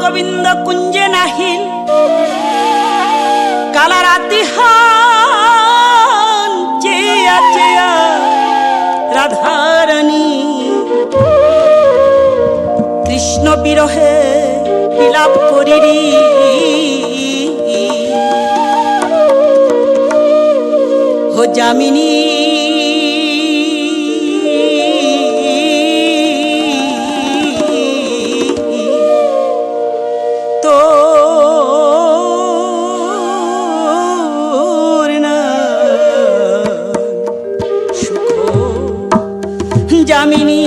গোবিন্দ কুঞ্জে নাহিল কালা রাতি হান চেয়া চেয়া রাধারানী কৃষ্ণ বিরহে বিলাপ করিরি হো যামিনী যামিনী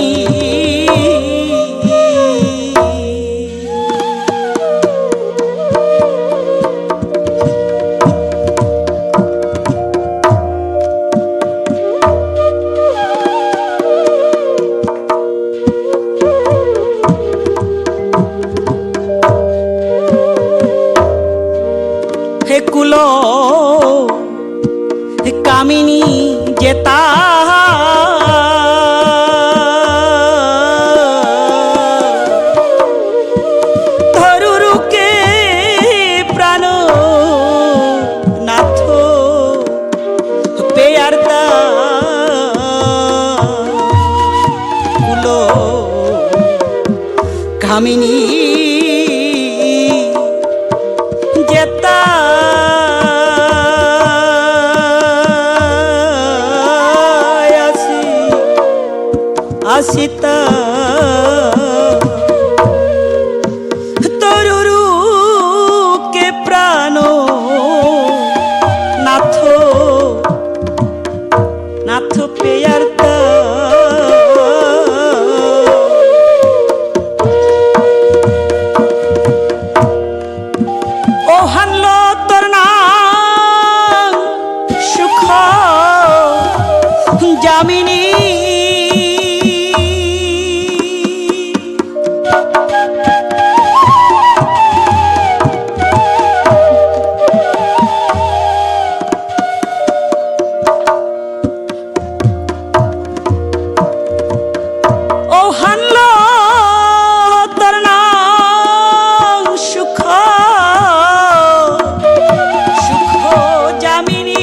হে কুল কামিনী যেতা কামিনী যেতা আসিতা তরুরু কে প্রাণ নাথ নাথ পেয়ারতা যামিনী ও হানল তোর নাম সুখ সুখ যামিনী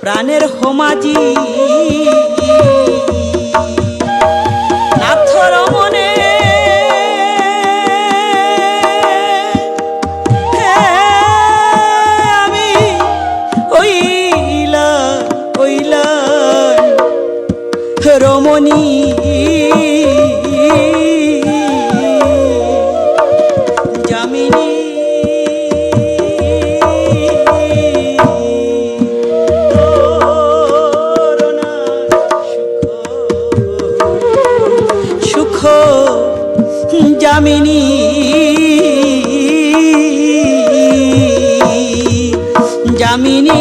প্রাণের হোমাজি নাথ রমনে আমি ওইলা ওইলা রমণী যামিনী যামিনী যামিনী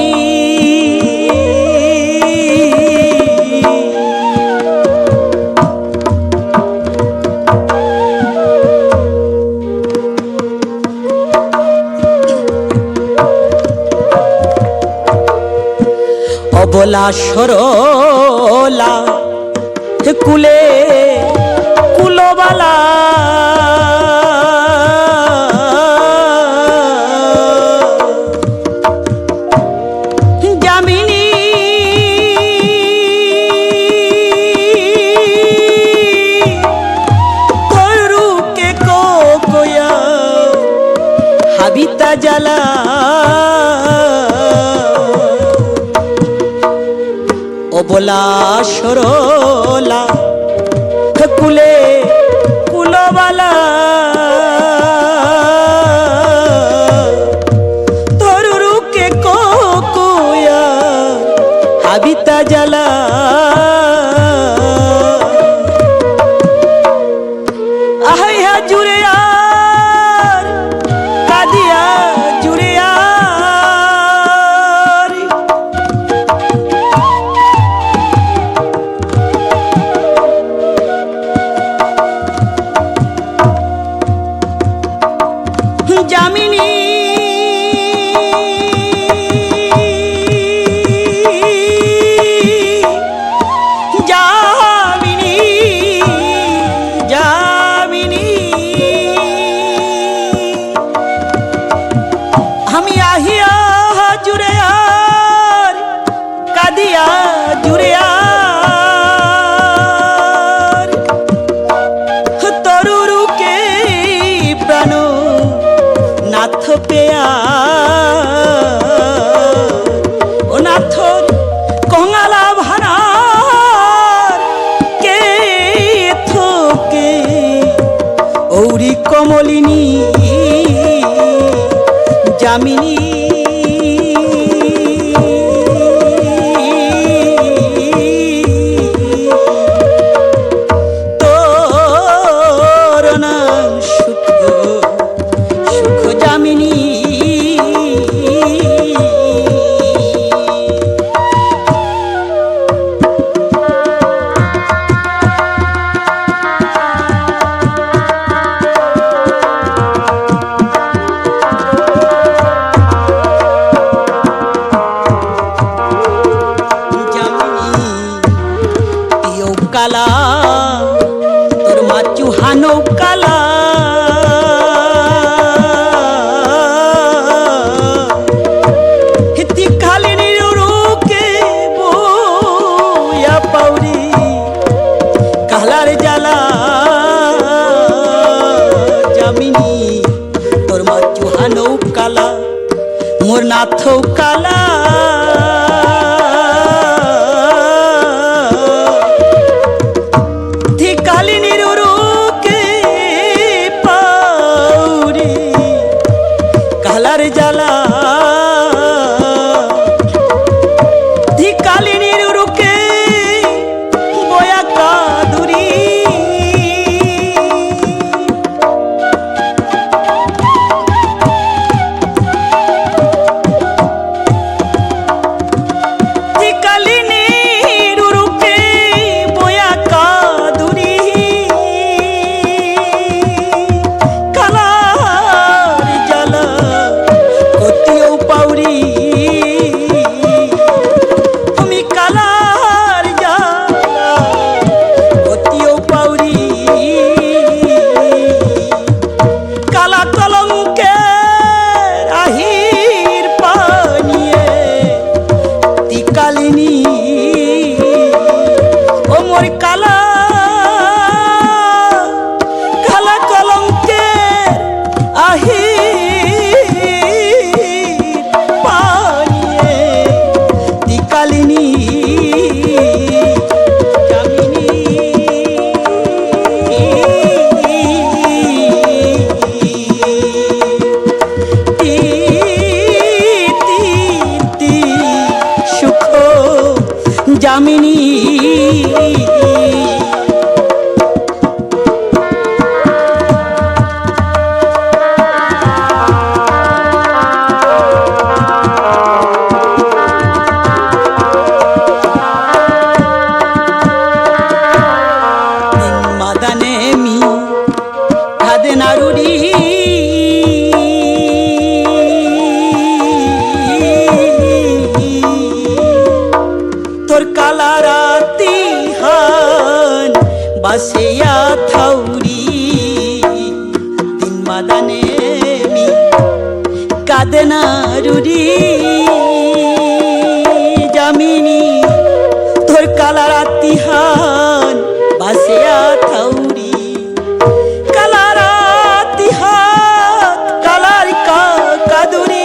অবলা সরলা কুলে কুলবালা যামিনী তরুকে কোয়া হাবিতা জ্বালা অবলা সরলা কুলে কুলবালা তরুকে কোয়া হাবিতা জ্বালা আহাইয়া জুড়ে আর কাদিয়া জুড়ে আর যামিনী কালা তোর মাচু হানো কালা হিতি খালিনি রুকে বয়া পাউরি কালার জ্বালা জামিনী তোর মাচু হানো কালা মোর নাথ কালা জামিনী মাদানে মি হাদে নারুরি তোর কালারাতি হান বাসিয়া থাউরি তিন মাদানে মি কাদে নারুরি জামিনী তোর কালারাতি হান বাসিয়া থাউরি কালারাতি হাত কালার কাদুরি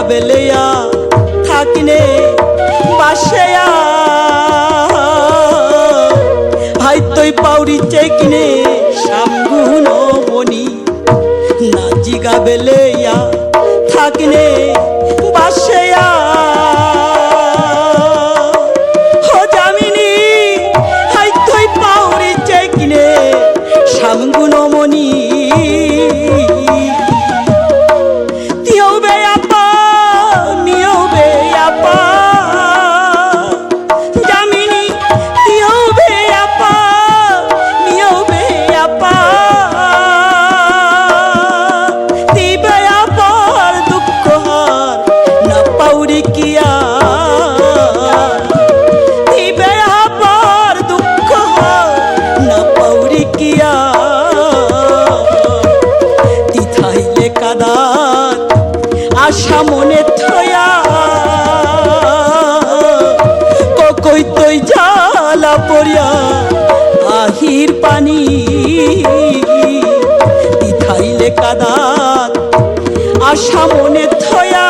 বেলেয়া থাকিনে বাসেয়া ভাই তুই পাউরি চেকিনে সামগুন বনি নাজিগা বেলেয়া থাকিনে বাসেয়া ও জামিনী ভাই তুই পাউরি চেকিনে সামগুন মনি আশা মনে থয়া কই তুই জ্বালা পড়িয়া আহির পানি দিথাইলে কাদাত আশা মনে থয়া